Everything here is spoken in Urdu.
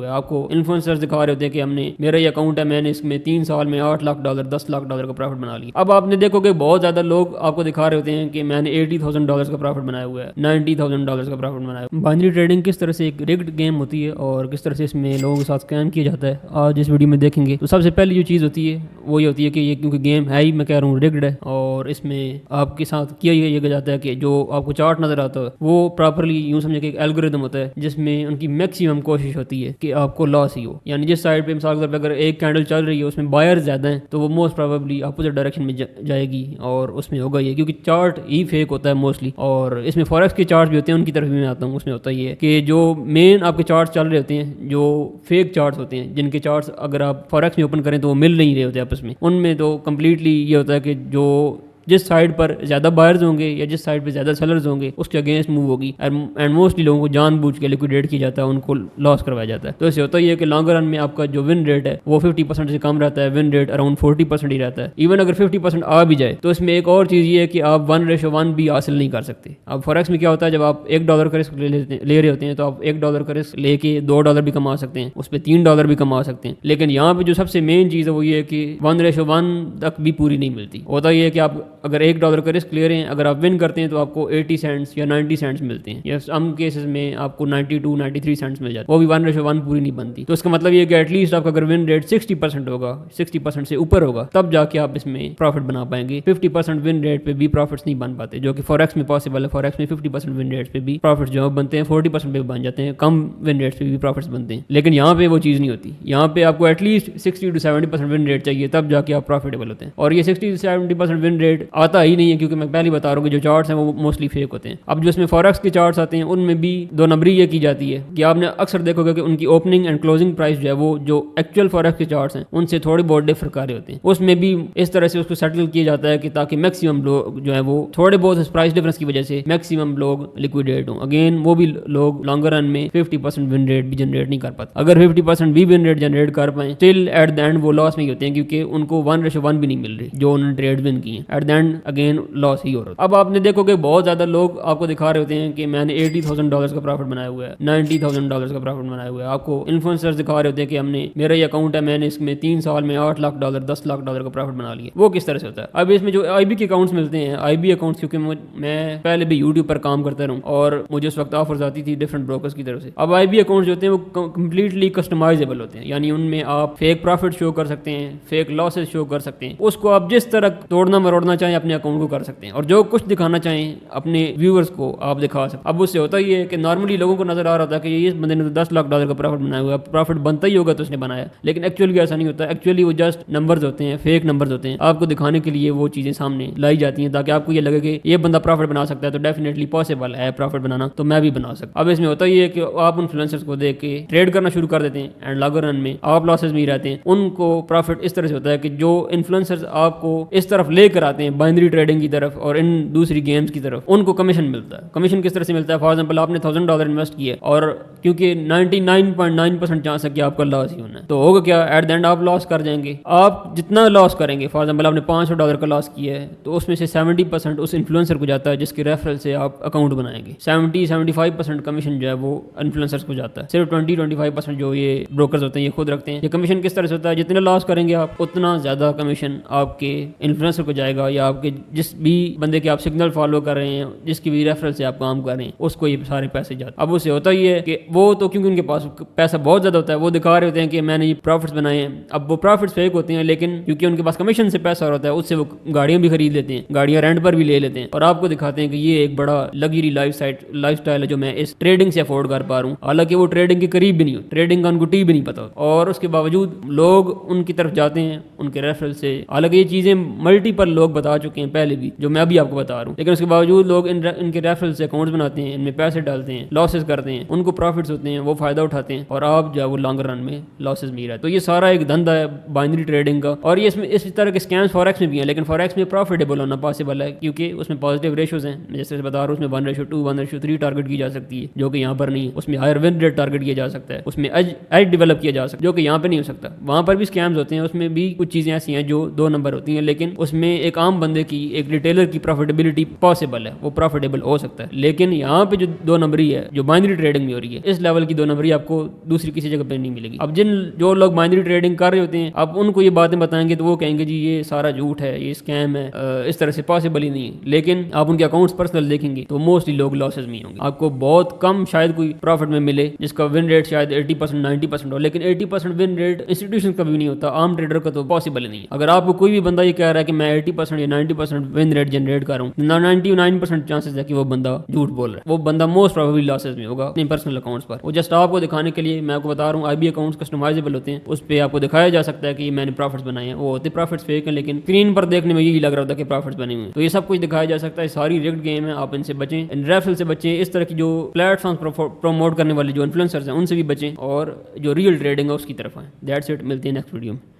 آپ کو انفلوئنسرز دکھا رہے ہوتے ہیں کہ ہم نے میرا یہ اکاؤنٹ ہے، میں نے اس میں 3 سال میں $8 لاکھ $10 لاکھ کا پروفٹ بنا لیا. اب آپ نے دیکھو کہ بہت زیادہ لوگ آپ کو دکھا رہے ہوتے ہیں کہ میں نے $80,000 کا پروفٹ بنایا ہوا ہے، $90,000 کا پروفٹ بنایا ہوا ہے. بائنری ٹریڈنگ کس طرح سے ایک ریگڈ گیم ہوتی ہے اور کس طرح سے اس میں لوگوں کے ساتھ اسکیم کیا جاتا ہے آج اس ویڈیو میں دیکھیں گے. تو سب سے پہلی جو چیز ہوتی ہے وہ یہ ہوتی ہے کہ یہ کیونکہ گیم ہے ہی میں کہہ رہا ہوں ریگڈ ہے، اور اس میں آپ کے ساتھ کیا یہ جاتا ہے کہ جو آپ کو چارٹ نظر آتا ہے وہ پراپرلی یوں سمجھے کہ ایک الگوریتم ہوتا ہے جس میں ان کی میکسیمم کوشش ہوتی ہے کہ آپ کو لاس ہی ہو. یعنی جس سائڈ پہ مثال کے طور پہ اگر ایک کینڈل چل رہی ہے اس میں بائر زیادہ ہیں تو وہ موسٹ پروبیبلی اپوزٹ ڈائریکشن میں جائے گی اور اس میں ہوگا یہ، کیونکہ چارٹ ہی فیک ہوتا ہے موسٹلی. اور اس میں فوریکس کے چارٹ بھی ہوتے ہیں، ان کی طرف بھی میں آتا ہوں. اس میں ہوتا یہ ہے کہ جو مین آپ کے چارٹ چل رہے ہوتے ہیں جو فیک چارٹس ہوتے ہیں، جن کے چارٹس اگر آپ فوریکس میں اوپن کریں تو وہ مل نہیں رہے ہوتے آپس میں، ان میں تو کمپلیٹلی یہ ہوتا ہے کہ جو جس سائڈ پر زیادہ بائرز ہوں گے یا جس سائڈ پہ زیادہ سیلرز ہوں گے اس کے اگینسٹ موو ہوگی، اینڈ موسٹلی لوگوں کو جان بوجھ کے لیکویڈیٹ کیا جاتا ہے، ان کو لاس کروایا جاتا ہے. تو اس سے ہوتا یہ ہے کہ لانگ رن میں آپ کا جو ون ریٹ ہے وہ 50% سے کم رہتا ہے، ون ریٹ اراؤنڈ 40% ہی رہتا ہے. ایون اگر 50% آ بھی جائے تو اس میں ایک اور چیز یہ ہے کہ آپ 1:1 بھی حاصل نہیں کر سکتے. اب فوریکس میں کیا ہوتا ہے جب آپ $1 کا رسک لے رہے ہوتے ہیں تو آپ $1 کا رسک لے کے $2 بھی کما سکتے ہیں، اس پہ $3 بھی کما سکتے ہیں. لیکن یہاں پہ جو سب سے مین چیز ہے وہ یہ ہے کہ 1:1 تک بھی پوری نہیں ملتی. ہوتا یہ ہے کہ آپ اگر $1 کا رسک لے رہے ہیں، اگر آپ ون کرتے ہیں تو آپ کو 80 سینٹس یا 90 سینٹس ملتے ہیں، یا سم کیسز میں آپ کو 92-93 سینٹس مل جاتے ہیں، وہ بھی 1:1 پوری نہیں بنتی. تو اس کا مطلب یہ ہے کہ ایٹ لیسٹ آپ کا اگر ون ریٹ 60% ہوگا، 60% سے اوپر ہوگا تب جا کے آپ اس میں پروفٹ بنا پائیں گے. 50% ون ریٹ پہ بھی پروفٹس نہیں بن پاتے جو کہ فوریکس میں پاسبل ہے. فوریکس میں 50% ون ریٹ پہ بھی پروفٹس جو بنتے ہیں 40% پہ بھی بن جاتے ہیں، کم ون ریٹ پہ بھی پروفٹس بنتے ہیں. لیکن یہاں پہ وہ چیز نہیں ہوتی، یہاں پہ آپ کو ایٹ لیسٹ 60-70% ون ریٹ چاہیے تب جا کے آپ پروفیٹیبل ہوتے ہیں. اور یہ 60-70% ون ریٹ آتا ہی نہیں ہے، کیونکہ میں پہلے بتا رہا ہوں کہ جو چارٹس ہیں وہ موسٹلی فیک ہوتے ہیں. اب جو اس میں فوریکس کے چارٹس آتے ہیں ان میں بھی دو نمبری یہ کی جاتی ہے کہ آپ نے اکثر دیکھو گے کہ ان کی اوپننگ اینڈ کلوزنگ پرائس جو ہے وہ جو ایکچوئل فوریکس کے چارٹس ہیں ان سے تھوڑے بہت ڈفر کر رہے ہوتے ہیں. اس میں بھی اس طرح سے اس کو سیٹل کیا جاتا ہے کہ تاکہ میکسیمم لوگ جو ہے وہ تھوڑے بہت اس پرائس ڈفرنس کی وجہ سے میکسیمم لوگ لیکویڈیٹ ہوں. اگین وہ بھی لوگ لانگر رن میں 50% ون ریٹ بھی جنریٹ نہیں کر پاتے. اگر 50% بھی ون ریٹ جنریٹ کر پائیں اسٹل ایٹ دا اینڈ وہ لاس میں ہی ہوتے ہیں، کیونکہ ان کو 1:1 بھی نہیں مل رہی جو انہوں نے ٹریڈ ون کی ہیں. ایٹ دا اینڈ اگین لاس ہی ہو رہا ہے. اب آپ نے دیکھو کہ بہت زیادہ لوگ آپ کو دکھا رہے ہوتے ہیں کہ میں نے $80,000 کا پروفٹ بنایا ہوا ہے، $90,000 کا پروفٹ بنایا ہوا ہے. آپ کو انفلوئنسرز دکھا رہے ہوتے ہیں کہ ہم نے میرا یہ اکاؤنٹ ہے، میں نے اس میں 3 سال میں $8 لاکھ $10 لاکھ کا پروفٹ بنا لیا. وہ کس طرح سے ہوتا ہے؟ اب اس میں جو آئی بی کے اکاؤنٹس ملتے ہیں، آئی بی اکاؤنٹس کیونکہ میں پہلے بھی یوٹیوب پر کام کرتا رہوں اور مجھے اس وقت آفرز آتی تھی ڈفرنٹ بروکرز کی طرف سے. اب آئی بی اکاؤنٹس جو ہوتے ہیں وہ کمپلیٹلی کسٹمائزیبل ہوتے ہیں، یعنی ان میں آپ فیک پروفٹ شو کر سکتے ہیں، فیک لاسز شو کر سکتے ہیں. اس کو آپ جس طرح توڑنا مروڑنا چاہیں اپنے اکاؤنٹ کو کر سکتے ہیں، اور جو کچھ دکھانا چاہیں اپنے ویورز کو آپ دکھا سکتے. اب اس سے ہوتا یہ ہے کہ نارملی لوگوں کو نظر آ رہا تھا کہ اس بندے نے تو $10 لاکھ کا پروفٹ بنایا ہوا ہے، پروفٹ بنتا ہی ہوگا تو اس نے بنایا. لیکن ایکچولی ایسا نہیں ہوتا. ایکچولی وہ جسٹ نمبرز ہوتے ہیں، فیک نمبرز ہوتے ہیں. آپ کو دکھانے کے لیے وہ چیزیں سامنے لائی جاتی ہیں تاکہ آپ کو یہ لگے کہ یہ بندہ پروفٹ بنا سکتا ہے تو ڈیفینیٹلی پاسبل ہے پروفٹ بنانا، تو میں بھی بنا سکتا. اب اس میں ہوتا یہ ہے کہ آپ انفلوئنسرز کو دیکھ کے ٹریڈ کرنا شروع کر دیتے ہیں اینڈ لانگر رن میں آپ لاسز میں ہی رہتے ہیں. ان کو پروفٹ اس طرح سے ہوتا ہے کہ جو انفلوئنسرز آپ کو اس طرف لے کر آتے ہیں بائنری ٹریڈنگ کی طرف اور ان دوسری گیمز کی طرف، ان کو کمیشن ملتا ہے. کمیشن کس طرح سے ملتا ہے؟ فار ایگزامپل آپ نے $1,000 انویسٹ کیا اور کیونکہ 99.9% چانس ہے کہ آپ کا لاس ہی ہونا ہے، تو ہوگا کیا؟ ایٹ دا اینڈ آپ لاس کر جائیں گے. آپ جتنا لاس کریں گے، فار ایگزامپل آپ نے $500 کا لاس کیا ہے تو اس میں سے 70% اس انفلوئنسر کو جاتا ہے جس کے ریفرل سے آپ اکاؤنٹ بنائیں گے. 70-75% کمیشن جو ہے وہ انفلوئنسرز کو جاتا ہے. صرف 20-25% جو یہ بروکرز ہوتے ہیں یہ خود رکھتے ہیں. یہ کمیشن کس طرح سے ہوتا ہے؟ جتنے لاس کریں گے آپ اتنا زیادہ کمیشن آپ کے انفلوئنسر کو جائے گا، یا آپ کے جس بھی بندے کے آپ سگنل فالو کر رہے ہیں، جس کی بھی ریفرل سے آپ کام کر رہے ہیں، اس کو یہ سارے پیسے جاتے ہیں. اب اس سے ہوتا یہ ہے کہ وہ تو کیونکہ ان کے پاس پیسہ بہت زیادہ ہوتا ہے وہ دکھا رہے ہوتے ہیں کہ میں نے یہ پروفٹس بنائے ہیں. اب وہ پروفٹس فیک ہوتے ہیں، لیکن کیونکہ ان کے پاس کمیشن سے پیسہ ہوتا ہے اس سے وہ گاڑیاں بھی خرید لیتے ہیں، گاڑیاں رینٹ پر بھی لے لیتے ہیں اور آپ کو دکھاتے ہیں کہ یہ ایک بڑا لگژری لائف سٹائل ہے جو میں اس ٹریڈنگ سے افورڈ کر پا رہا ہوں. حالانکہ وہ ٹریڈنگ کے قریب بھی نہیں ہو، ٹریڈنگ کا ان کو ٹی بھی نہیں پتا ہوتا، اور اس کے باوجود لوگ ان کی طرف جاتے ہیں ان کے ریفرل سے. حالانکہ یہ چیزیں ملٹیپل لوگ بتا چکے ہیں پہلے بھی جو میں بھی آپ کو بتا رہا ہوں، لیکن اس کے باوجود لوگ ان کے ریفرل سے اکاؤنٹس بناتے ہیں، ان میں پیسے ڈالتے ہیں، لاسز کرتے ہیں، ان کو پروفٹس ہوتے ہیں، وہ فائدہ اٹھاتے ہیں، اور آپ جو ہے وہ لانگ رن میں لاسز میں ہی رہتے. تو یہ سارا ایک دھندا ہے بائنری ٹریڈنگ کا، اور یہ اس طرح کے اسکیمس فوریکس میں بھی ہیں، لیکن فوریکس میں پروفیٹیبل ہونا پاسبل ہے کیونکہ اس میں پازیٹیو ریشوز ہیں. میں جیسے بتا رہا ہوں اس میں 1:2 1:3 ٹارگٹ کی جا سکتی ہے جو کہ یہاں پر نہیں ہے. اس میں ہائر ون ریٹ ٹارگٹ کیا جا سکتا ہے، اس میں ایج ڈیولپ کیا جا سکتا ہے جو کہ یہاں پہ نہیں ہو سکتا. وہاں پر بھی اسکیمز ہوتے ہیں، اس میں بھی کچھ چیزیں ایسی ہیں جو 2 نمبر ہوتی ہیں، لیکن اس میں ایک عام بندے کی ایک ریٹیلر کی پروفیٹیبلٹی پاسبل ہے, وہ پروفیٹیبل ہو سکتا ہے. لیکن یہاں پہ جو 2 نمبری ہے جو بائنری ٹریڈنگ میں ہو رہی ہے, اس لیول کی 2 نمبری آپ کو دوسری کسی جگہ پہ نہیں ملے گی. اب جو لوگ بائنری ٹریڈنگ کر رہے ہوتے ہیں, آپ ان کو یہ باتیں بتائیں گے تو وہ کہیں گے جی یہ سارا جھوٹ ہے, یہ اسکیم ہے, اس طرح سے پاسبل ہی نہیں ہے. لیکن آپ ان کے اکاؤنٹس پرسنل دیکھیں گے تو موسٹلی لوگ لاسز میں ہوں گے. آپ کو بہت کم شاید کوئی پروفٹ میں ملے جس کا ون ریٹ شاید 80% 90% ہو, لیکن 80% ون ریٹ انسٹیٹیوشن کا بھی نہیں ہوتا, عام ٹریڈر کا تو پاسبل نہیں ہے. اگر آپ کو کوئی بھی بندہ یہ کہہ رہا ہے کہ میں 80% یا 90% ون ریٹ جنریٹ کر رہا ہوں, 99% چانسز ہے کہ وہ بندہ جھوٹ بول رہا ہے. وہ بندہ موسٹ پروبیبلی لاسز میں ہوگا اپنے پرسنل اکاؤنٹس پر. وہ جسٹ آپ کو دکھانے کے لیے میں آپ کو بتا رہا ہوں, آئی بی اکاؤنٹس کسٹمائزیبل ہوتے ہیں, اس پہ آپ کو دکھایا جا سکتا ہے کہ میں نے پروفٹس بنائے ہیں. وہ ہوتے پروفٹس فیک ہیں, لیکن اسکرین پر دیکھنے میں یہی لگ رہا ہوتا ہے کہ پروفٹس بنے ہوئے ہیں. تو یہ سب کچھ دکھایا جا سکتا ہے. ساری ریگڈ گیم ہے, آپ ان سے بچیں, ان ریفل سے بچیں. اس طرح کی جو پلیٹ فارم پروموٹ کرنے والے جو انفلوئنسرز ہیں ان سے بھی بچیں, اور جو ریئل ٹریڈنگ ہے اس کی طرف آئیں. دیٹس اٹ, ملتے ہیں نیکسٹ ویڈیو میں.